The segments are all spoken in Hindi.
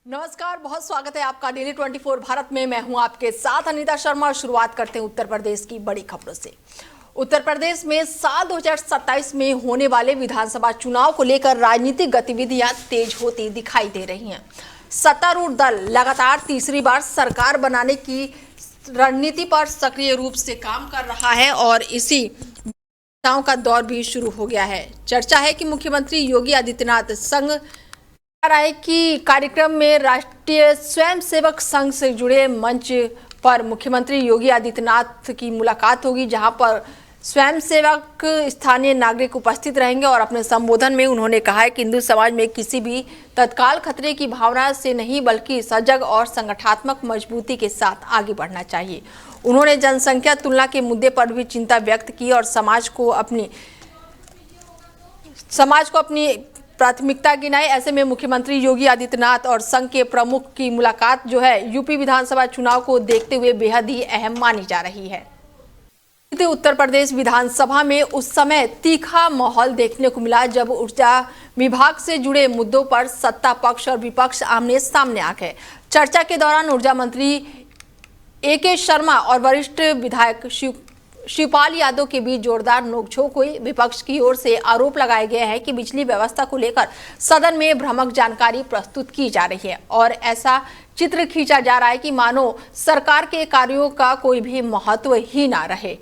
नमस्कार, बहुत स्वागत है आपका डेली 24 भारत में। मैं हूं आपके साथ अनीता शर्मा। शुरुआत करते हैं उत्तर प्रदेश की बड़ी खबरों से। उत्तर प्रदेश में साल 2027 में होने वाले विधानसभा चुनाव को लेकर राजनीतिक गतिविधियां तेज होती दिखाई दे रही हैं। सत्तारूढ़ दल लगातार तीसरी बार सरकार बनाने की रणनीति पर सक्रिय रूप से काम कर रहा है और इसी चुनाव का दौर भी शुरू हो गया है। चर्चा है कि मुख्यमंत्री योगी आदित्यनाथ संघ राय की कार्यक्रम में राष्ट्रीय स्वयंसेवक संघ से जुड़े मंच पर मुख्यमंत्री योगी आदित्यनाथ की मुलाकात होगी, जहां पर स्वयंसेवक स्थानीय नागरिक उपस्थित रहेंगे। और अपने संबोधन में उन्होंने कहा है कि हिंदू समाज में किसी भी तत्काल खतरे की भावना से नहीं बल्कि सजग और संगठनात्मक मजबूती के साथ आगे बढ़ना चाहिए। उन्होंने जनसंख्या तुलना के मुद्दे पर भी चिंता व्यक्त की और समाज को अपनी प्राथमिकता गिनाई। ऐसे में मुख्यमंत्री योगी आदित्यनाथ और संघ के प्रमुख की मुलाकात जो है यूपी विधानसभा चुनाव को देखते हुए बेहद ही अहम मानी जा रही है। उत्तर प्रदेश विधानसभा में उस समय तीखा माहौल देखने को मिला जब ऊर्जा विभाग से जुड़े मुद्दों पर सत्ता पक्ष और विपक्ष आमने सामने आ गए। चर्चा के दौरान ऊर्जा मंत्री AK शर्मा और वरिष्ठ विधायक शिवपाल यादव के बीच जोरदार नोकझोंक हुई। विपक्ष की ओर से आरोप लगाए गए हैं कि बिजली व्यवस्था को लेकर सदन में भ्रामक जानकारी प्रस्तुत की जा रही है और ऐसा चित्र खींचा जा रहा है कि मानो सरकार के कार्यों का कोई भी महत्व ही ना रहे।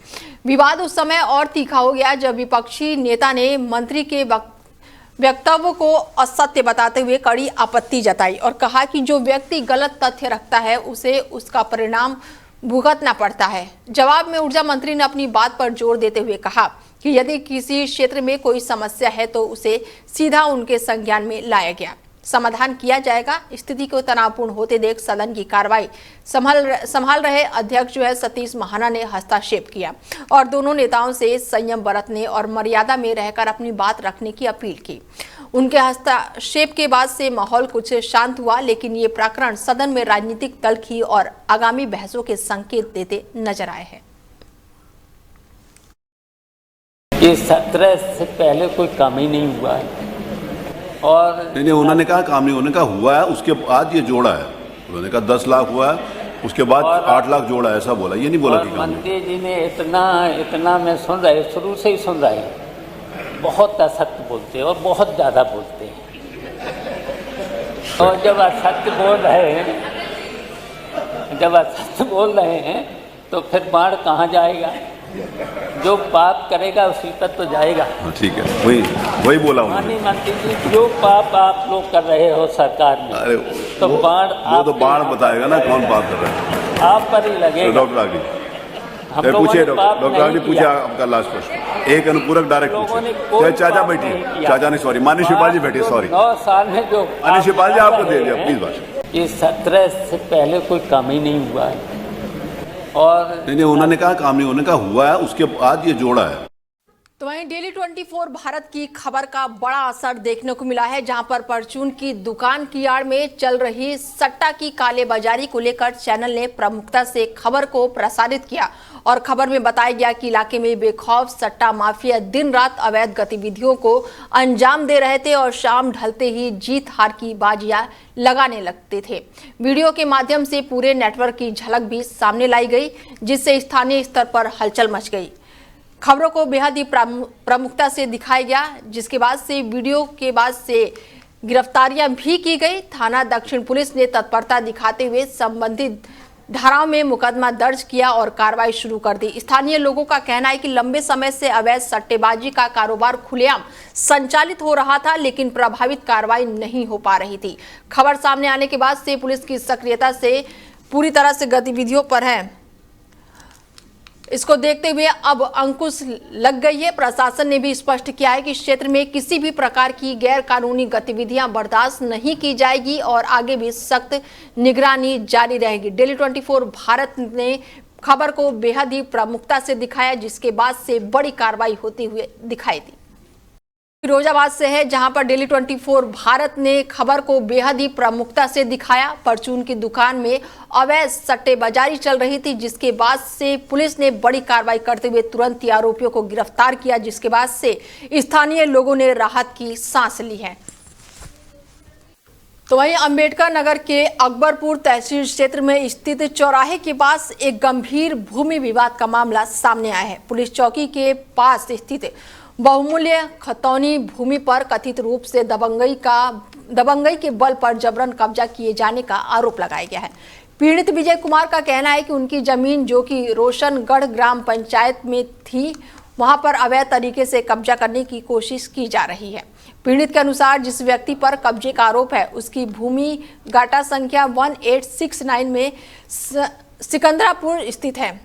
विवाद उस समय और तीखा हो गया जब विपक्षी नेता ने मंत्री के वक्तव्य को असत्य बताते हुए कड़ी आपत्ति जताई और कहा कि जो व्यक्ति गलत तथ्य रखता है उसे उसका परिणाम भुगतना पड़ता है। जवाब में ऊर्जा मंत्री ने अपनी बात पर जोर देते हुए कहा कि यदि किसी क्षेत्र में कोई समस्या है तो उसे सीधा उनके संज्ञान में लाया गया समाधान किया जाएगा। स्थिति को तनावपूर्ण होते देख सदन की कार्रवाई संभाल रहे अध्यक्ष सतीश महाना ने हस्तक्षेप किया और दोनों नेताओं से संयम बरतने और मर्यादा में रहकर अपनी बात रखने की अपील की। उनके हस्तक्षेप के बाद से माहौल कुछ शांत हुआ, लेकिन ये प्रकरण सदन में राजनीतिक तल्खी और आगामी बहसों के संकेत देते नजर आए हैं। ये 17 से पहले कोई काम ही नहीं हुआ है और नहीं, उन्होंने कहा काम नहीं, उन्होंने कहा हुआ है, उसके बाद ये जोड़ा है। उन्होंने कहा 10 लाख हुआ है, उसके बाद 8 लाख जोड़ा है, ऐसा बोला। ये नहीं बोला कि काम मंत्री जी ने इतना मैं सुन रहे, शुरू से ही सुन रहे, बहुत असत्य बोलते हैं और बहुत ज़्यादा बोलते हैं। और जब असत्य बोल रहे हैं तो फिर बाढ़ कहाँ जाएगा? जो पाप करेगा उसी पर तो जाएगा। ठीक है, वही बोला माननीय मंत्री जी, जो पाप आप लोग कर रहे हो सरकार में, अरे तो बाढ़ वो तो बाढ़ बताएगा ना कौन पाप कर रहा है। आप पर ही लगेगा। डॉक्टर आगे पूछिए, डॉक्टर आगे पूछे आपका लास्ट प्रश्न। एक अनुपूरक डायरेक्ट पूछे। चाचा बैठिए, चाचा नहीं, सॉरी, माननीय शिवपाल जी बैठिए, सॉरी। 9 साल में जो माननीय शिवपाल जी आपको दे दिया, प्लीज बात। ये 17 से पहले कोई काम ही नहीं हुआ है और नहीं, उन्होंने कहा काम नहीं, उन्होंने कहा हुआ है, उसके बाद ये जोड़ा है। तो वहीं डेली 24 भारत की खबर का बड़ा असर देखने को मिला है, जहां पर परचून की दुकान की आड़ में चल रही सट्टा की कालेबाजारी को लेकर चैनल ने प्रमुखता से खबर को प्रसारित किया और खबर में बताया गया कि इलाके में बेखौफ सट्टा माफिया दिन रात अवैध गतिविधियों को अंजाम दे रहे थे और शाम ढलते ही जीत हार की बाजियां लगाने लगते थे। वीडियो के माध्यम से पूरे नेटवर्क की झलक भी सामने लाई गई, जिससे स्थानीय स्तर पर हलचल मच गई। खबरों को बेहद ही प्रमुखता से दिखाया गया, जिसके बाद से वीडियो के बाद से गिरफ्तारियां भी की गई। थाना दक्षिण पुलिस ने तत्परता दिखाते हुए संबंधित धाराओं में मुकदमा दर्ज किया और कार्रवाई शुरू कर दी। स्थानीय लोगों का कहना है कि लंबे समय से अवैध सट्टेबाजी का कारोबार खुलेआम संचालित हो रहा था, लेकिन प्रभावित कार्रवाई नहीं हो पा रही थी। खबर सामने आने के बाद से पुलिस की सक्रियता से पूरी तरह से गतिविधियों पर है। इसको देखते हुए अब अंकुश लग गई है। प्रशासन ने भी स्पष्ट किया है कि क्षेत्र में किसी भी प्रकार की गैर कानूनी गतिविधियां बर्दाश्त नहीं की जाएगी और आगे भी सख्त निगरानी जारी रहेगी। डेली 24 भारत ने खबर को बेहद ही प्रमुखता से दिखाया, जिसके बाद से बड़ी कार्रवाई होती हुई दिखाई दी। फिरोजाबाद से है, जहां पर डेली 24 भारत ने खबर को बेहद ही प्रमुखता से दिखाया। परचून की दुकान में अवैध सट्टेबाजी चल रही थी, जिसके बाद से पुलिस ने बड़ी कार्रवाई करते हुए तुरंत ही आरोपियों को गिरफ्तार किया, जिसके बाद से स्थानीय लोगों ने राहत की सांस ली है। तो वहीं अंबेडकर नगर के अकबरपुर तहसील क्षेत्र में स्थित चौराहे के पास एक गंभीर भूमि विवाद का मामला सामने आया है। पुलिस चौकी के पास स्थित बहुमूल्य खतौनी भूमि पर कथित रूप से दबंगई के बल पर जबरन कब्जा किए जाने का आरोप लगाया गया है। पीड़ित विजय कुमार का कहना है कि उनकी जमीन जो कि रोशनगढ़ ग्राम पंचायत में थी, वहां पर अवैध तरीके से कब्जा करने की कोशिश की जा रही है। पीड़ित के अनुसार जिस व्यक्ति पर कब्जे का आरोप है उसकी भूमि गाटा संख्या 1869 में सिकंदरापुर स्थित है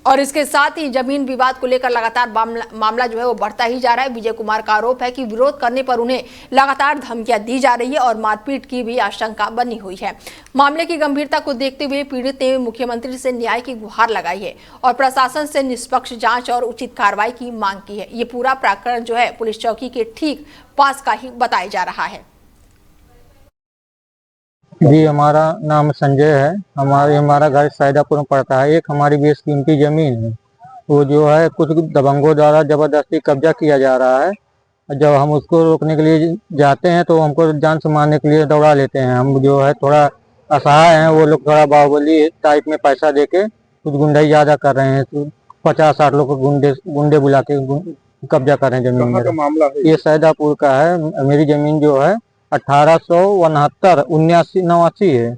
और इसके साथ ही जमीन विवाद को लेकर लगातार मामला जो है वो बढ़ता ही जा रहा है। विजय कुमार का आरोप है कि विरोध करने पर उन्हें लगातार धमकियां दी जा रही है और मारपीट की भी आशंका बनी हुई है। मामले की गंभीरता को देखते हुए पीड़ित ने मुख्यमंत्री से न्याय की गुहार लगाई है और प्रशासन से निष्पक्ष जांच और उचित कार्रवाई की मांग की है। ये पूरा प्रकरण जो है पुलिस चौकी के ठीक पास का ही बताया जा रहा है। जी, हमारा नाम संजय है। हमारा घर सैदापुर में पड़ता है। एक हमारी बेशकीमती जमीन है, वो जो है कुछ दबंगों द्वारा जबरदस्ती कब्जा किया जा रहा है। जब हम उसको रोकने के लिए जाते हैं तो हमको जान से मारने के लिए दौड़ा लेते हैं। हम जो है थोड़ा असहाय हैं, वो लोग थोड़ा बाहुबली टाइप में पैसा देके कुछ गुंडाई ज्यादा कर रहे हैं। 50-60 लोग गुंडे बुला के कब्जा कर रहे हैं जमीन में। मामला ये सैदापुर का है। मेरी जमीन जो है 1869 है।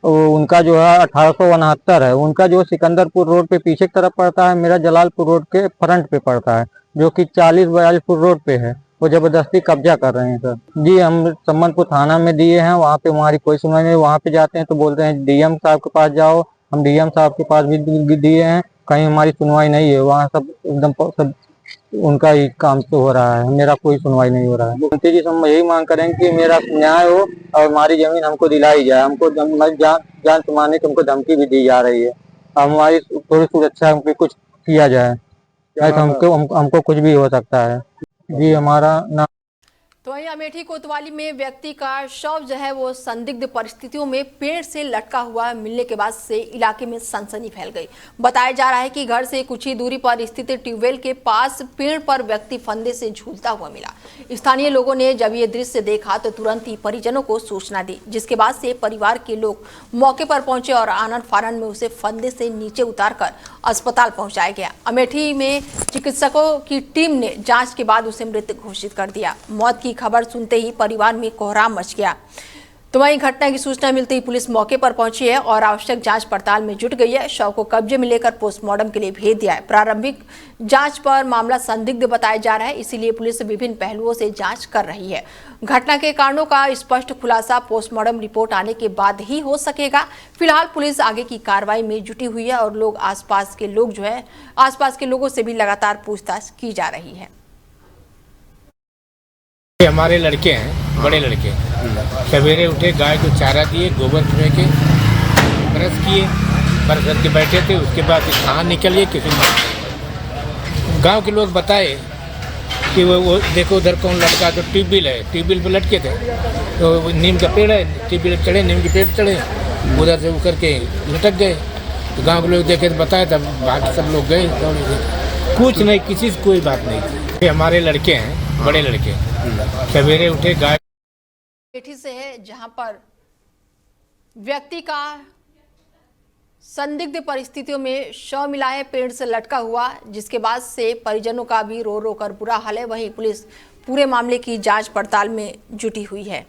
उनका जो है 1869 है। उनका जो सिकंदरपुर रोड पे पीछे की तरफ पड़ता है, मेरा जलालपुर रोड के फ्रंट पे पड़ता है, जो कि 40-42 फुट रोड पे है। वो जबरदस्ती कब्जा कर रहे हैं सर। जी, हम सम्मनपुर थाना में दिए हैं, वहाँ पे हमारी कोई सुनवाई नहीं। वहाँ पे जाते हैं तो बोलते हैं डीएम साहब के पास जाओ। हम डीएम साहब के पास भी दिए हैं, कहीं हमारी सुनवाई नहीं है। वहाँ सब एकदम सब उनका ही काम तो हो रहा है, मेरा कोई सुनवाई नहीं हो रहा है। मुख्यमंत्री जी से हम यही मांग करेंगे कि मेरा न्याय हो और हमारी जमीन हमको दिलाई जाए। हमको जान से मारने की हमको धमकी भी दी जा रही है। हमारी थोड़ी सुरक्षा हमको कुछ किया जाए, हमको कुछ भी हो सकता है। जी, हमारा नाम। तो वहीं अमेठी कोतवाली में व्यक्ति का शव जो है वो संदिग्ध परिस्थितियों में पेड़ से लटका हुआ मिलने के बाद से इलाके में सनसनी फैल गई। बताया जा रहा है कि घर से कुछ ही दूरी पर स्थित ट्यूबवेल के पास पेड़ पर व्यक्ति फंदे से झूलता हुआ मिला। स्थानीय लोगों ने जब ये दृश्य देखा तो तुरंत ही परिजनों को सूचना दी, जिसके बाद से परिवार के लोग मौके पर पहुंचे और आनन फानन में उसे फंदे से नीचे उतारकर अस्पताल पहुंचाया गया। अमेठी में चिकित्सकों की टीम ने जांच के बाद उसे मृत घोषित कर दिया। मौत की खबर सुनते ही परिवार में कोहराम मच गया। तो वहीं घटना की सूचना मिलते ही पुलिस मौके पर पहुंची है और आवश्यक जांच पड़ताल में जुट गई है। शव को कब्जे में लेकर पोस्टमार्टम के लिए भेज दिया है। प्रारंभिक जांच पर मामला संदिग्ध बताया जा रहा है, इसीलिए पुलिस विभिन्न पहलुओं से जांच कर रही है। घटना के कारणों का स्पष्ट खुलासा पोस्टमार्टम रिपोर्ट आने के बाद ही हो सकेगा। फिलहाल पुलिस आगे की कार्रवाई में जुटी हुई है और आसपास के लोगों से भी लगातार पूछताछ की जा रही है। हमारे लड़के हैं, बड़े लड़के, सवेरे उठे, गाय को चारा दिए, गोबर फेंके, ब्रश किए, ब्रश करके बैठे थे। उसके बाद कहाँ निकल गए किसी गांव के लोग बताए कि वो देखो उधर कौन लड़का, तो ट्यूबवेल है, ट्यूबवेल पे लटके थे। तो नीम का पेड़ है, ट्यूबवेल चढ़े, नीम के पेड़ चढ़े, उधर से उतर के लटक गए। तो गाँव के लोग देखे तो बताए, तब बाकी सब लोग गए। कुछ नहीं, किसी से कोई बात नहीं थी। हमारे लड़के हैं, बड़े लड़के, सवेरे उठे, गाय अमेठी से है, जहां पर व्यक्ति का संदिग्ध परिस्थितियों में शव मिला है पेड़ से लटका हुआ, जिसके बाद से परिजनों का भी रो रो कर बुरा हाल है। वहीं पुलिस पूरे मामले की जांच पड़ताल में जुटी हुई है।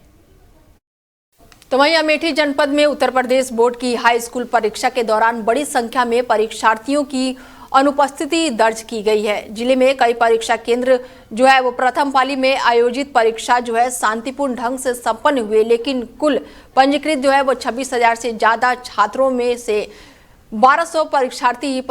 तो वहीं अमेठी जनपद में उत्तर प्रदेश बोर्ड की हाई स्कूल परीक्षा के दौरान बड़ी संख्या में परीक्षार्थियों की अनुपस्थिति दर्ज की गई है। जिले में कई परीक्षा केंद्र जो है वो प्रथम पाली में आयोजित परीक्षा जो है शांतिपूर्ण ढंग से संपन्न हुए, लेकिन कुल पंजीकृत जो है वो 26,000 से ज्यादा छात्रों में से 1200 परीक्षार्थी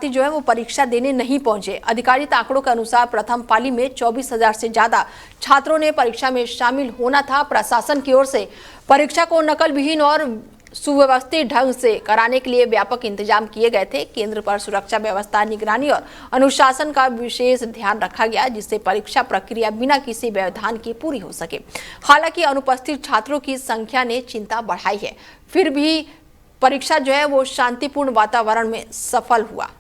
जो है वो परीक्षा देने नहीं पहुंचे। अधिकारिक आंकड़ों के अनुसार प्रथम पाली में 24,000 से ज्यादा छात्रों ने परीक्षा में शामिल होना था। प्रशासन की ओर से परीक्षा को नकल विहीन और सुव्यवस्थित ढंग से कराने के लिए व्यापक इंतजाम किए गए थे। केंद्र पर सुरक्षा व्यवस्था, निगरानी और अनुशासन का विशेष ध्यान रखा गया, जिससे परीक्षा प्रक्रिया बिना किसी व्यवधान के पूरी हो सके। हालांकि अनुपस्थित छात्रों की संख्या ने चिंता बढ़ाई है, फिर भी परीक्षा जो है वो शांतिपूर्ण वातावरण में सफल हुआ।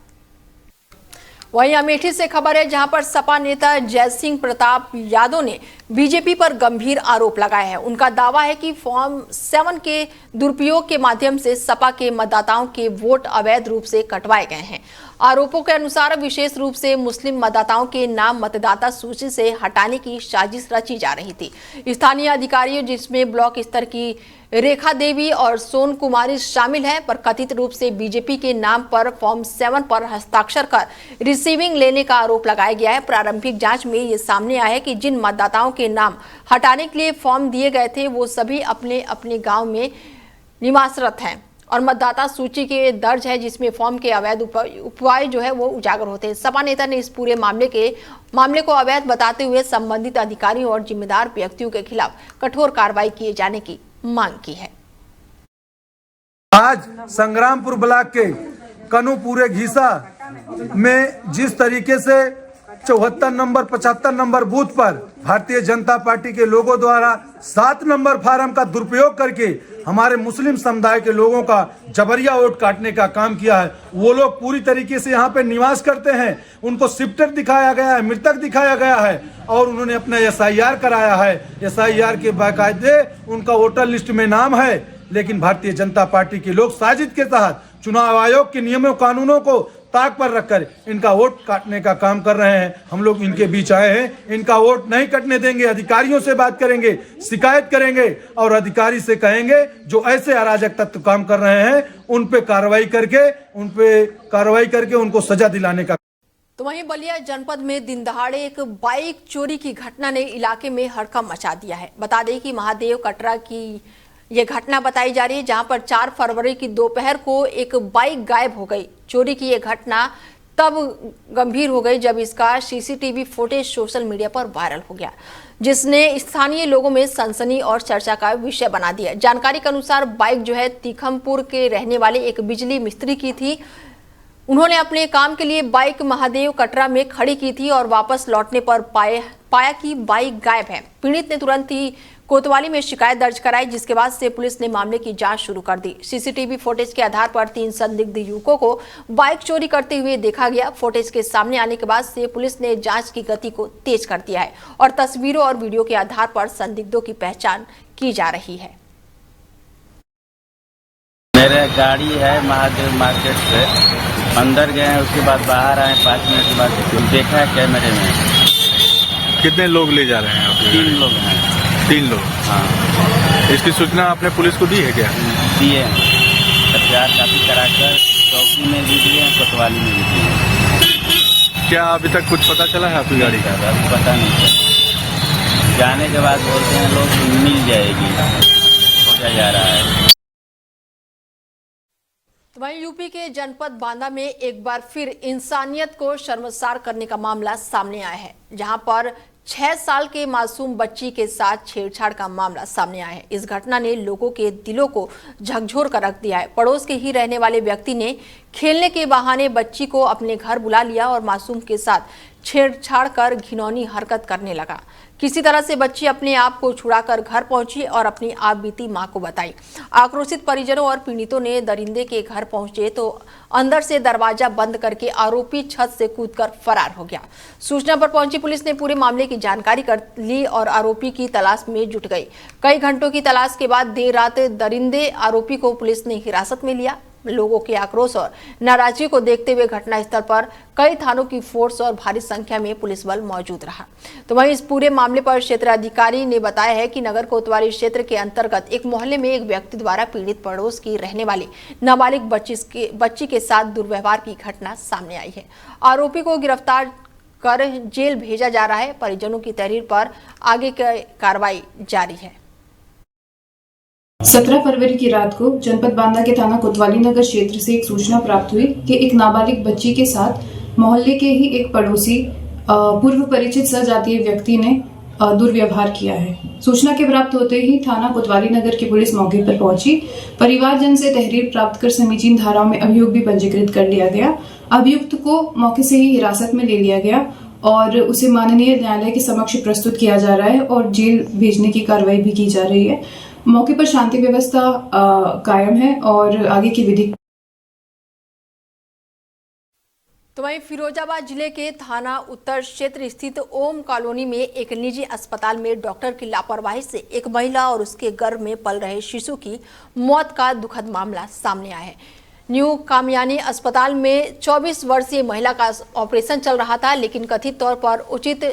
वहीं अमेठी से खबर है जहां पर सपा नेता जयसिंह प्रताप यादव ने बीजेपी पर गंभीर आरोप लगाए हैं। उनका दावा है कि फॉर्म 7 के दुरुपयोग के माध्यम से सपा के मतदाताओं के वोट अवैध रूप से कटवाए गए हैं। आरोपों के अनुसार विशेष रूप से मुस्लिम मतदाताओं के नाम मतदाता सूची से हटाने की साजिश रची जा रही थी। स्थानीय अधिकारियों जिसमें ब्लॉक स्तर की रेखा देवी और सोन कुमारी शामिल हैं, पर कथित रूप से बीजेपी के नाम पर फॉर्म 7 पर हस्ताक्षर कर रिसीविंग लेने का आरोप लगाया गया है। प्रारंभिक जांच में ये सामने आया है कि जिन मतदाताओं के नाम हटाने के लिए फॉर्म दिए गए थे वो सभी अपने अपने गांव में निवासरत हैं और मतदाता सूची के दर्ज है जिसमें फॉर्म के अवैध उपाय जो है वो उजागर होते हैं। सपा नेता ने इस पूरे मामले को अवैध बताते हुए संबंधित अधिकारियों और जिम्मेदार व्यक्तियों के खिलाफ कठोर कार्रवाई किए जाने की मांग की है। आज संग्रामपुर ब्लॉक के कनूपुरे घीसा में जिस तरीके से 74 नंबर 75 नंबर बूथ पर भारतीय जनता पार्टी के लोगों द्वारा 7 नंबर फार्म का दुरुपयोग करके हमारे मुस्लिम समुदाय के लोगों का जबरिया वोट काटने का काम किया है। वो लोग पूरी तरीके से यहाँ पे निवास करते हैं, उनको शिफ्टेड दिखाया गया है, मृतक दिखाया गया है और उन्होंने अपना SIR कराया है। SIR के बाकायदे उनका वोटर लिस्ट में नाम है, लेकिन भारतीय जनता पार्टी के लोग साजिश के तहत चुनाव आयोग के नियमों कानूनों को ताक पर रखकर इनका वोट काटने का काम कर रहे हैं। हम लोग इनके बीच आए हैं, इनका वोट नहीं कटने देंगे। अधिकारियों से बात करेंगे, शिकायत करेंगे और अधिकारी से कहेंगे जो ऐसे अराजक तत्व काम कर रहे हैं उन पे कार्रवाई करके उनको सजा दिलाने का। तो वहीं बलिया जनपद में दिन दहाड़े एक बाइक चोरी की घटना ने इलाके में हड़कंप मचा दिया है। बता दें कि महादेव कटरा की ये घटना बताई जा रही है जहां पर 4 फरवरी की दोपहर को एक बाइक गायब हो गई। चोरी की ये घटना तब गंभीर हो गई जब इसका CCTV फुटेज सोशल मीडिया पर वायरल हो गया, जिसने स्थानीय लोगों में सनसनी और चर्चा का विषय बना दिया। जानकारी के अनुसार बाइक जो है तीखमपुर के रहने वाले एक बिजली मिस्त्री की थी। उन्होंने अपने काम के लिए बाइक महादेव कटरा में खड़ी की थी और वापस लौटने पर पाया कि बाइक गायब है। पीड़ित ने तुरंत ही कोतवाली में शिकायत दर्ज कराई, जिसके बाद से पुलिस ने मामले की जांच शुरू कर दी। CCTV फुटेज के आधार पर 3 संदिग्ध युवकों को बाइक चोरी करते हुए देखा गया। फुटेज के सामने आने के बाद से पुलिस ने जांच की गति को तेज कर दिया है और तस्वीरों और वीडियो के आधार पर संदिग्धों की पहचान की जा रही है। मेरे गाड़ी है महादेव मार्केट से अंदर गए हैं, उसके बाद बाहर आए 5 मिनट के बाद देखा है कैमरे में। कितने लोग ले जा रहे हैं आप? 3 लोग हैं। 3 लोग? हाँ। इसकी सूचना आपने पुलिस को दी है क्या? दिए हैं, FIR कापी कराकर चौकी में भी दिए हैं, कोतवाली में भी दिए हैं। क्या अभी तक कुछ पता चला है आपकी गाड़ी का? अभी पता नहीं चला। जाने के बाद बोलते हैं लोग मिल जाएगी, खोजा जा रहा है। वहीं यूपी के जनपद बांदा में एक बार फिर इंसानियत को शर्मसार करने का मामला सामने आया है, जहां पर 6 साल के मासूम बच्ची के साथ छेड़छाड़ का मामला सामने आया है। इस घटना ने लोगों के दिलों को झकझोर कर रख दिया है। पड़ोस के ही रहने वाले व्यक्ति ने खेलने के बहाने बच्ची को अपने घर बुला लिया और मासूम के साथ छेड़छाड़ कर घिनौनी हरकत करने लगा। किसी तरह से बच्ची अपने आप को छुड़ाकर घर पहुंची और अपनी आप बीती मां को बताई। आक्रोशित परिजनों और पीड़ितों ने दरिंदे के घर पहुंचे तो अंदर से दरवाजा बंद करके आरोपी छत से कूदकर फरार हो गया। सूचना पर पहुंची पुलिस ने पूरे मामले की जानकारी कर ली और आरोपी की तलाश में जुट गई। कई घंटों की तलाश के बाद देर रात दरिंदे आरोपी को पुलिस ने हिरासत में लिया। लोगों के आक्रोश और नाराजगी को देखते हुए घटनास्थल पर कई थानों की फोर्स और भारी संख्या में पुलिस बल मौजूद रहा। तो वहीं इस पूरे मामले पर क्षेत्र अधिकारी ने बताया है कि नगर कोतवाली क्षेत्र के अंतर्गत एक मोहल्ले में एक व्यक्ति द्वारा पीड़ित पड़ोस की रहने वाली नाबालिग बच्ची के साथ दुर्व्यवहार की घटना सामने आई है। आरोपी को गिरफ्तार कर जेल भेजा जा रहा है। परिजनों की तहरीर पर आगे की कार्रवाई जारी है। 17 फरवरी की रात को जनपद बांदा के थाना कोतवाली नगर क्षेत्र से एक सूचना प्राप्त हुई कि एक नाबालिग बच्ची के साथ मोहल्ले के ही एक पड़ोसी पूर्व परिचित सजातीय व्यक्ति ने दुर्व्यवहार किया है। सूचना के प्राप्त होते ही थाना कोतवाली नगर की पुलिस मौके पर पहुंची। परिवारजन से तहरीर प्राप्त कर समीचीन धाराओं में अभियोग भी पंजीकृत कर लिया गया। अभियुक्त को मौके से ही हिरासत में ले लिया गया और उसे माननीय न्यायालय के समक्ष प्रस्तुत किया जा रहा है और जेल भेजने की कार्रवाई भी की जा रही है। मौके पर शांति व्यवस्था कायम है और आगे की विधि। तो वहीं फिरोजाबाद जिले के थाना उत्तर क्षेत्र स्थित ओम कॉलोनी में एक निजी अस्पताल में डॉक्टर की लापरवाही से एक महिला और उसके गर्भ में पल रहे शिशु की मौत का दुखद मामला सामने आया है। न्यू कामयानी अस्पताल में 24 वर्षीय महिला का ऑपरेशन चल रहा था, लेकिन कथित तौर पर उचित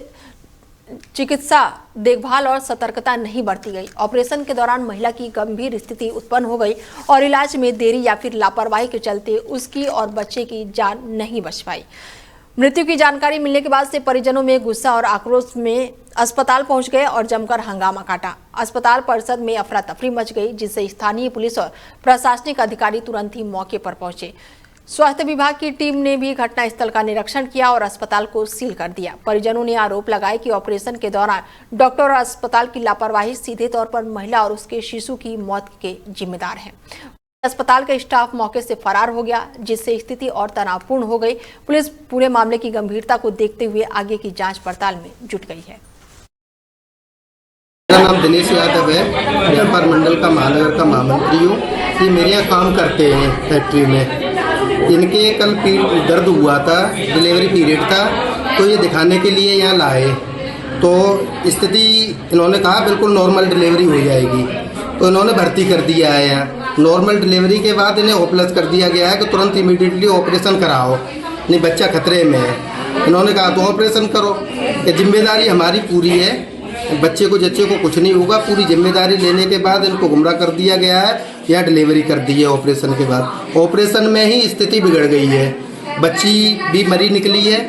चिकित्सा देखभाल और सतर्कता नहीं बरती गई। ऑपरेशन के दौरान महिला की गंभीर स्थिति उत्पन्न हो गई और इलाज में देरी या फिर लापरवाही के चलते उसकी और बच्चे की जान नहीं बच पाई। मृत्यु की जानकारी मिलने के बाद से परिजनों में गुस्सा और आक्रोश में अस्पताल पहुंच गए और जमकर हंगामा काटा। अस्पताल परिसर में अफरा तफरी मच गई, जिससे स्थानीय पुलिस और प्रशासनिक अधिकारी तुरंत ही मौके पर पहुंचे। स्वास्थ्य विभाग की टीम ने भी घटनास्थल का निरीक्षण किया और अस्पताल को सील कर दिया। परिजनों ने आरोप लगाया कि ऑपरेशन के दौरान डॉक्टर और अस्पताल की लापरवाही सीधे तौर पर महिला और उसके शिशु की मौत के जिम्मेदार है। अस्पताल का स्टाफ मौके से फरार हो गया, जिससे स्थिति और तनावपूर्ण हो गई। पुलिस पूरे मामले की गंभीरता को देखते हुए आगे की जांच पड़ताल में जुट गई है। मेरा नाम दिनेश यादव है, व्यापार मंडल का महानगर का महामंत्री हूँ। ये मेरे यहाँ काम करते हैं फैक्ट्री में। इनके कल दर्द हुआ था, डिलीवरी पीरियड था, तो ये दिखाने के लिए यहाँ लाए। तो स्थिति इन्होंने कहा बिल्कुल नॉर्मल डिलीवरी हो जाएगी, तो इन्होंने भर्ती कर दिया है यहाँ। नॉर्मल डिलीवरी के बाद इन्हें होपलेस कर दिया गया है कि तुरंत इमीडिएटली ऑपरेशन कराओ, नहीं बच्चा खतरे में है। इन्होंने कहा तो ऑपरेशन करो, ये जिम्मेदारी हमारी पूरी है, बच्चे को कुछ नहीं होगा। पूरी जिम्मेदारी लेने के बाद इनको गुमराह कर दिया गया है, यहाँ डिलीवरी कर दी है ऑपरेशन के बाद। ऑपरेशन में ही स्थिति बिगड़ गई है, बच्ची भी मरी निकली है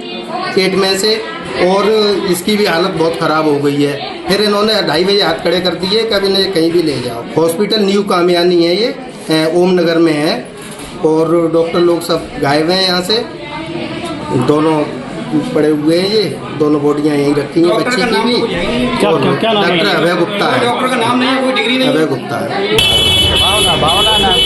पेट में से और इसकी भी हालत बहुत ख़राब हो गई है। फिर इन्होंने 2:30 बजे हाथ खड़े कर दिए कि अब इन्हें कहीं भी ले जाओ। हॉस्पिटल न्यू कामयानी है, ये ओम नगर में है और डॉक्टर लोग सब गायब हैं यहाँ से। दोनों पड़े हुए हैं, ये दोनों बॉडियाँ यहीं रखी हैं, बच्ची की भी। डॉक्टर अभय गुप्ता है, डॉक्टर का नाम नहीं है, कोई डिग्री नहीं, अभय गुप्ता है। भावना नाम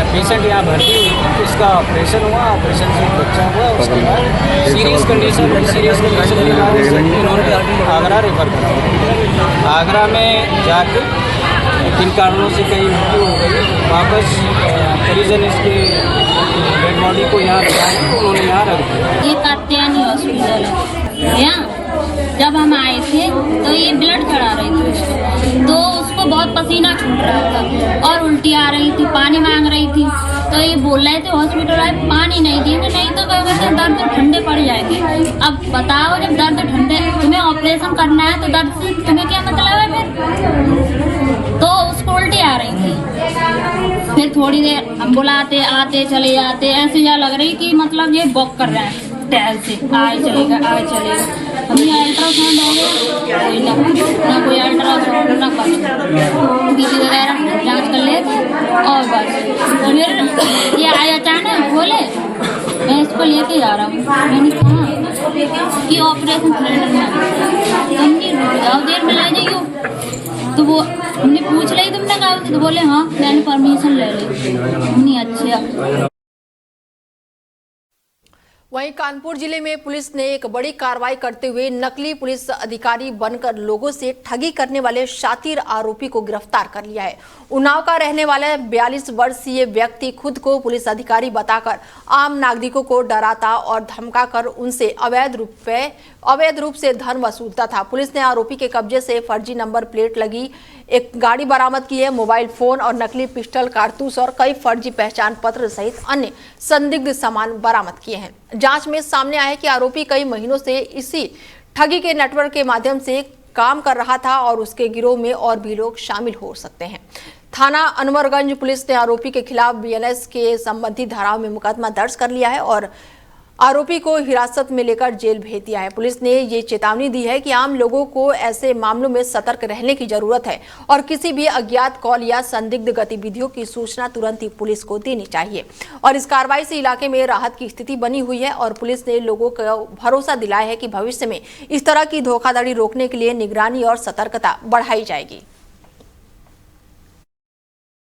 पेशेंट यहाँ भर्ती हुई थी, उसका ऑपरेशन हुआ, ऑपरेशन से बच्चा हुआ। उसके बाद सीरियस कंडीशन के बाद इन्होंने आगरा रेफर करा। आगरा में जाके किन कारणों से कहीं मृत्यु हो गई, वापस परिजन इसके डेड बॉडी को यहाँ रखा, तो उन्होंने यहाँ रख दिया। ये कात्यायनी हॉस्पिटल है यहाँ। जब हम आए थे तो ये ब्लड चढ़ा रही थी उसको, तो उसको बहुत पसीना छूट रहा था और उल्टी आ रही थी, पानी मांग रही थी। तो ये बोल रहे थे हॉस्पिटल आए पानी नहीं देंगे, नहीं तो कहोगे दर्द ठंडे पड़ जाएंगे। अब बताओ, जब दर्द ठंडे, तुम्हें ऑपरेशन करना है तो दर्द से तुम्हें क्या मतलब है? फिर तो उसको उल्टी आ रही थी। फिर थोड़ी देर हम बुलाते आते चले जाते, ऐसे या लग रही कि मतलब ये वॉक कर रहे हैं टहल से, आए चलेगा आए चलेगा। अभी अल्ट्रासाउंड हो गया, कोई ना कोई अल्ट्रासाउंड ना कुछ, बीपी वगैरह जांच कर लेते और बस। फिर ये आए अचानक, बोले मैं इसको लेके जा रहा हूँ। मैंने कहा कि ऑपरेशन थिएटर में जाओ, देर में ले जाइयो। तो वो हमने पूछ रही तुमने कहा, तो बोले हाँ मैंने परमिशन ले ली। हमने अच्छा। वहीं कानपुर जिले में पुलिस ने एक बड़ी कार्रवाई करते हुए नकली पुलिस अधिकारी बनकर लोगों से ठगी करने वाले शातिर आरोपी को गिरफ्तार कर लिया है। उन्नाव का रहने वाला 42 वर्षीय व्यक्ति खुद को पुलिस अधिकारी बताकर आम नागरिकों को डराता और धमकाकर उनसे अवैध रूप से धन वसूलता था। पुलिस ने आरोपी के कब्जे से फर्जी नंबर प्लेट लगी एक गाड़ी बरामद की है, मोबाइल फोन और नकली पिस्टल, कारतूस और कई फर्जी पहचान पत्र सहित अन्य संदिग्ध सामान बरामद किए हैं। जांच में सामने आया है कि आरोपी कई महीनों से इसी ठगी के नेटवर्क के माध्यम से काम कर रहा था और उसके गिरोह में और भी लोग शामिल हो सकते हैं। थाना अनवरगंज पुलिस ने आरोपी के खिलाफ बीएनएस के संबंधित धाराओं में मुकदमा दर्ज कर लिया है और आरोपी को हिरासत में लेकर जेल भेज दिया है। पुलिस ने ये चेतावनी दी है कि आम लोगों को ऐसे मामलों में सतर्क रहने की जरूरत है और किसी भी अज्ञात कॉल या संदिग्ध गतिविधियों की सूचना तुरंत ही पुलिस को देनी चाहिए। और इस कार्रवाई से इलाके में राहत की स्थिति बनी हुई है और पुलिस ने लोगों को भरोसा दिलाया है कि भविष्य में इस तरह की धोखाधड़ी रोकने के लिए निगरानी और सतर्कता बढ़ाई जाएगी।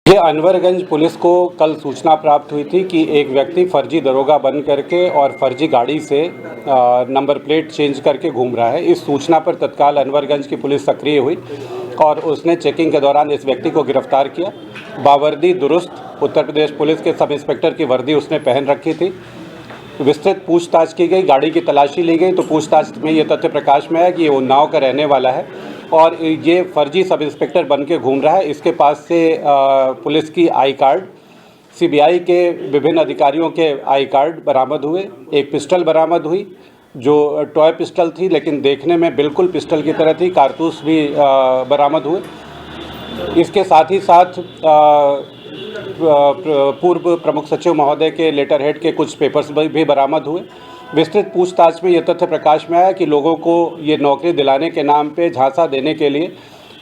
अनवरगंज पुलिस को कल सूचना प्राप्त हुई थी कि एक व्यक्ति फर्जी दरोगा बन करके और फर्जी गाड़ी से नंबर प्लेट चेंज करके घूम रहा है। इस सूचना पर तत्काल अनवरगंज की पुलिस सक्रिय हुई और उसने चेकिंग के दौरान इस व्यक्ति को गिरफ्तार किया। बावर्दी दुरुस्त उत्तर प्रदेश पुलिस के सब इंस्पेक्टर की वर्दी उसने पहन रखी थी विस्तृत पूछताछ की गई, गाड़ी की तलाशी ली गई, तो पूछताछ में ये तथ्य प्रकाश में आया कि ये उन्नाव का रहने वाला है और ये फर्जी सब इंस्पेक्टर बन के घूम रहा है। इसके पास से पुलिस की आई कार्ड, सीबीआई के विभिन्न अधिकारियों के आई कार्ड बरामद हुए, एक पिस्टल बरामद हुई जो टॉय पिस्टल थी लेकिन देखने में बिल्कुल पिस्टल की तरह थी, कारतूस भी बरामद हुए। इसके साथ ही साथ पूर्व प्रमुख सचिव महोदय के लेटर हेड के कुछ पेपर्स भी बरामद हुए। विस्तृत पूछताछ में यह तथ्य प्रकाश में आया कि लोगों को ये नौकरी दिलाने के नाम पे झांसा देने के लिए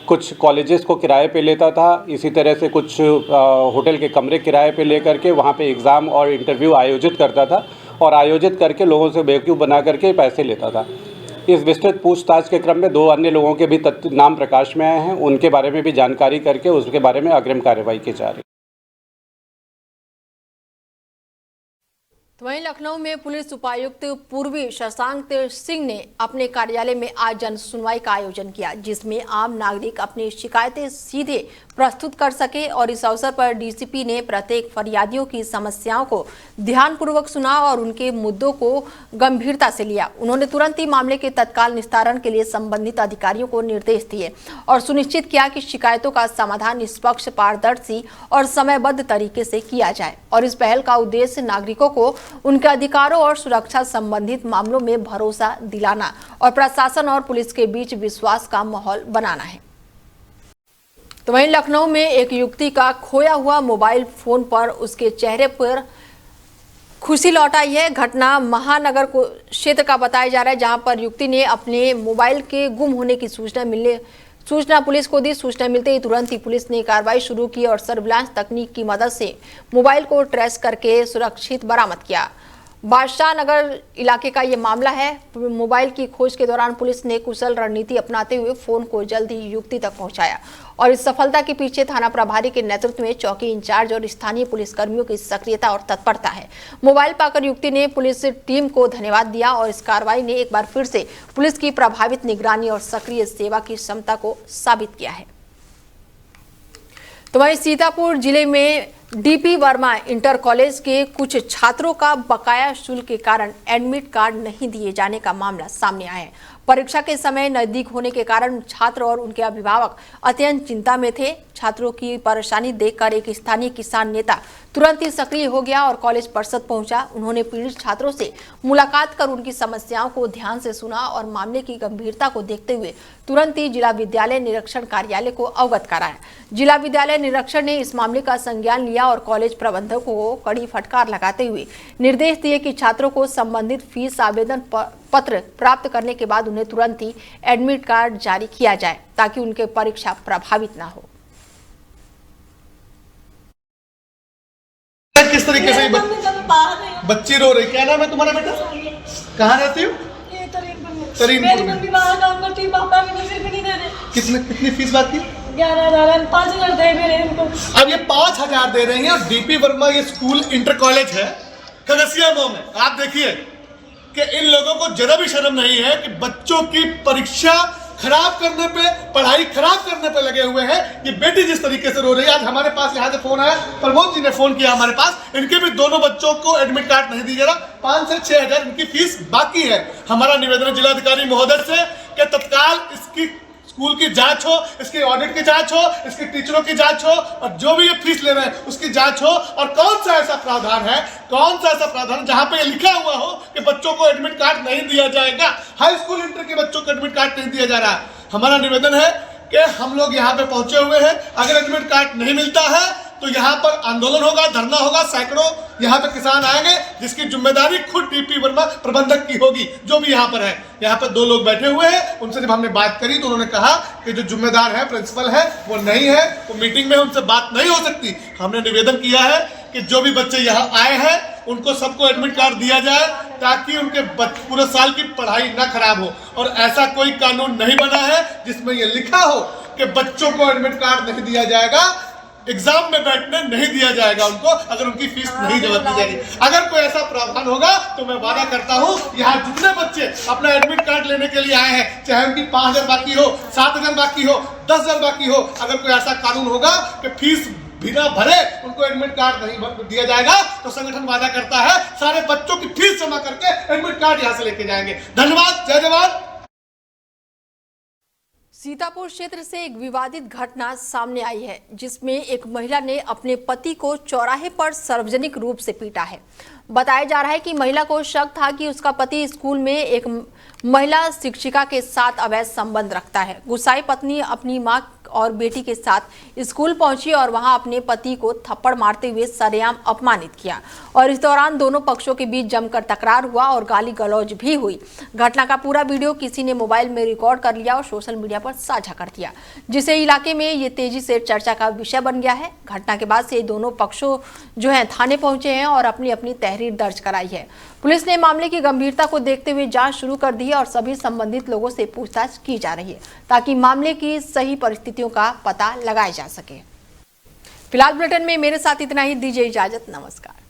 कुछ कॉलेजेस को किराए पे लेता था, इसी तरह से कुछ होटल के कमरे किराए पे लेकर के वहाँ पे एग्ज़ाम और इंटरव्यू आयोजित करता था और आयोजित करके लोगों से बेवकूफ़ बना करके पैसे लेता था। इस विस्तृत पूछताछ के क्रम में 2 अन्य लोगों के भी नाम प्रकाश में आए हैं, उनके बारे में भी जानकारी करके उसके बारे में अग्रिम कार्रवाई की जा रही है। तो वहीं लखनऊ में पुलिस उपायुक्त पूर्वी शशांक सिंह ने अपने कार्यालय में आज जन सुनवाई का आयोजन किया, जिसमें आम नागरिक अपनी शिकायतें सीधे प्रस्तुत कर सके और इस अवसर पर डीसीपी ने प्रत्येक फरियादियों की समस्याओं को ध्यानपूर्वक सुना और उनके मुद्दों को गंभीरता से लिया। उन्होंने तुरंत ही मामले के तत्काल निस्तारण के लिए संबंधित अधिकारियों को निर्देश दिए और सुनिश्चित किया कि शिकायतों का समाधान निष्पक्ष, पारदर्शी और समयबद्ध तरीके से किया जाए। और इस पहल का उद्देश्य नागरिकों को उनके अधिकारों और सुरक्षा संबंधित मामलों में भरोसा दिलाना और प्रशासन और पुलिस के बीच विश्वास का माहौल बनाना है। तो वहीं लखनऊ में एक युवती का खोया हुआ मोबाइल फोन पर उसके चेहरे पर खुशी लौट आई है। घटना महानगर को क्षेत्र का बताया जा रहा है, जहां पर युवती ने अपने मोबाइल के गुम होने की सूचना पुलिस को दी। सूचना मिलते ही तुरंत ही पुलिस ने कार्रवाई शुरू की और सर्विलांस तकनीक की मदद से मोबाइल को ट्रेस करके सुरक्षित बरामद किया। बादशाह नगर इलाके का ये मामला है। मोबाइल की खोज के दौरान पुलिस ने कुशल रणनीति अपनाते हुए फोन को जल्द ही युवती तक पहुंचाया और इस सफलता के पीछे थाना प्रभारी के नेतृत्व में चौकी इंचार्ज और स्थानीय पुलिसकर्मियों की सक्रियता और तत्परता है। मोबाइल पाकर युवती ने पुलिस टीम को धन्यवाद दिया और इस कार्रवाई ने एक बार फिर से पुलिस की प्रभावित निगरानी और सक्रिय सेवा की क्षमता को साबित किया है। तो वहीं सीतापुर जिले में डीपी वर्मा इंटर कॉलेज के कुछ छात्रों का बकाया शुल्क के कारण एडमिट कार्ड नहीं दिए जाने का मामला सामने आया है। परीक्षा के समय नजदीक होने के कारण छात्र और उनके अभिभावक अत्यंत चिंता में थे। छात्रों की परेशानी देखकर एक स्थानीय किसान नेता तुरंत ही सक्रिय हो गया और कॉलेज परिषद पहुंचा। उन्होंने पीड़ित छात्रों से मुलाकात कर उनकी समस्याओं को ध्यान से सुना और मामले की गंभीरता को देखते हुए तुरंत ही जिला विद्यालय निरीक्षण कार्यालय को अवगत कराया। जिला विद्यालय निरीक्षण ने इस मामले का संज्ञान लिया और कॉलेज प्रबंधकों को कड़ी फटकार लगाते हुए निर्देश दिए कि छात्रों को संबंधित फीस आवेदन पत्र प्राप्त करने के बाद उन्हें तुरंत ही एडमिट कार्ड जारी किया जाए ताकि उनके परीक्षा प्रभावित ना हो। किस तरीके से बच्ची रो रही, क्या नाम है तुम्हारा बेटा, कहाँ रहती हो? तरीनपुर में। कितनी फीस बात की? 11,000 5,000 दे मेरे इनको। अब ये 5,000 दे रही है। डीपी वर्मा ये स्कूल इंटर कॉलेज है खगसिया मऊ में। आप देखिए कि इन लोगों को जरा भी शर्म नहीं है कि बच्चों की परीक्षा खराब करने पे, पढ़ाई खराब करने पे लगे हुए हैं। ये बेटी जिस तरीके से रो रही है, आज हमारे पास यहाँ से फोन आया, प्रमोद जी ने फोन किया हमारे पास, इनके भी दोनों बच्चों को एडमिट कार्ड नहीं दिया जा रहा। 5 से 6 हजार इनकी फीस बाकी है। हमारा निवेदन है जिलाधिकारी महोदय से कि तत्काल इसकी स्कूल की जांच हो, इसके ऑडिट की जांच हो, इसके टीचरों की जांच हो और जो भी ये फीस ले रहे हैं उसकी जांच हो। और कौन सा ऐसा प्रावधान है जहां पे ये लिखा हुआ हो कि बच्चों को एडमिट कार्ड नहीं दिया जाएगा। हाई स्कूल इंटर के बच्चों को एडमिट कार्ड नहीं दिया जा रहा। हमारा निवेदन है कि हम लोग यहाँ पे पहुंचे हुए हैं, अगर एडमिट कार्ड नहीं मिलता है तो यहाँ पर आंदोलन होगा, धरना होगा, सैकड़ों यहाँ पे किसान आएंगे, जिसकी जिम्मेदारी खुद डीपी वर्मा प्रबंधक की होगी, जो भी यहाँ पर है। यहाँ पर 2 लोग बैठे हुए हैं, उनसे जब हमने बात करी तो उन्होंने कहा कि जो जिम्मेदार है, प्रिंसिपल है, वो नहीं है, वो मीटिंग में उनसे बात नहीं हो सकती। हमने निवेदन किया है कि जो भी बच्चे यहाँ आए हैं उनको सबको एडमिट कार्ड दिया जाए ताकि उनके पूरे साल की पढ़ाई ना खराब हो। और ऐसा कोई कानून नहीं बना है जिसमें यह लिखा हो कि बच्चों को एडमिट कार्ड नहीं दिया जाएगा, एग्जाम में बैठने नहीं दिया जाएगा उनको, अगर उनकी फीस नहीं जमा की जाएगी। अगर कोई ऐसा प्रावधान होगा तो मैं वादा करता हूँ यहाँ जितने बच्चे अपना एडमिट कार्ड लेने के लिए आए हैं, चाहे उनकी 5,000 बाकी हो, 7,000 बाकी हो, 10,000 बाकी हो, अगर कोई ऐसा कानून होगा कि फीस बिना भरे उनको एडमिट कार्ड नहीं दिया जाएगा तो संगठन वादा करता है सारे बच्चों की फीस जमा करके एडमिट कार्ड यहां से लेके जाएंगे। धन्यवाद, जय जवान। सीतापुर क्षेत्र से एक विवादित घटना सामने आई है जिसमें एक महिला ने अपने पति को चौराहे पर सार्वजनिक रूप से पीटा है। बताया जा रहा है कि महिला को शक था कि उसका पति स्कूल में एक महिला शिक्षिका के साथ अवैध संबंध रखता है। गुस्साई पत्नी अपनी मां और बेटी के साथ स्कूल पहुंची और वहां अपने पति को थप्पड़ मारते हुए सरेआम अपमानित किया और इस दौरान दोनों पक्षों के बीच जमकर तकरार हुआ और गाली गलौज भी हुई। घटना का पूरा वीडियो किसी ने मोबाइल में रिकॉर्ड कर लिया और सोशल मीडिया पर साझा कर दिया, जिससे इलाके में ये तेजी से चर्चा का विषय बन गया है। घटना के बाद से दोनों पक्षों जो है थाने पहुंचे हैं और अपनी अपनी तहरीर दर्ज कराई है। पुलिस ने मामले की गंभीरता को देखते हुए जांच शुरू कर दी है और सभी संबंधित लोगों से पूछताछ की जा रही है ताकि मामले की सही परिस्थितियों का पता लगाया जा सके। फिलहाल बुलेटिन में मेरे साथ इतना ही। दीजिए इजाजत, नमस्कार।